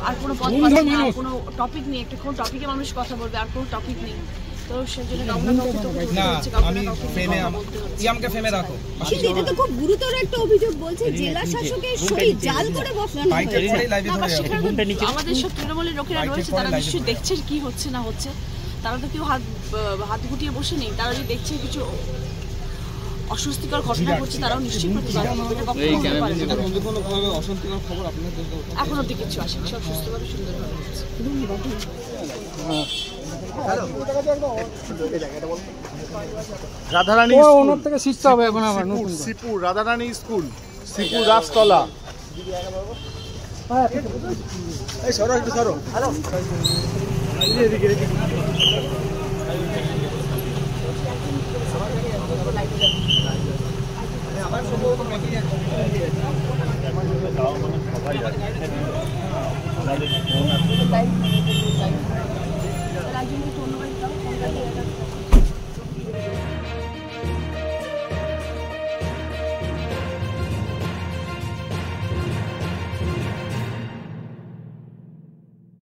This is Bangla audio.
আর কোনো পথ পাচ্ছে না, কোনো টপিক নেই, একটা কোনো টপিকে মানুষ কথা বলবে, আর কোনো টপিক নেই। তো সেজন্য এটা তো খুব গুরুতর একটা অভিযোগ বলছে জেলা শাসকের সই জাল করে বসানো হয়েছে। আমাদের সব তৃণমূলের লোকেরা রয়েছে, তারা নিশ্চয়ই দেখছে কি হচ্ছে না হচ্ছে। তারা তো কেউ হাত গুটিয়ে বসে নেই, তারা যদি দেখছে কিছু অস্বস্তিকর ঘটনা ঘটছে তারাও নিশ্চয়ই প্রতিবাদ করবে। এখন অব্দি কিছু আসেনি, সব সুস্থভাবে সুন্দরভাবে হচ্ছে। রাধারানী ওনার থেকে শিখতে হবে এখন আবার শ্রীপুর রাধারানী স্কুল, শ্রীপুর রাজতলা। এই সরো একটু সরো। হ্যালো এদিকে এদিকে আমার সম্ভবত মেকি সবাই আছে।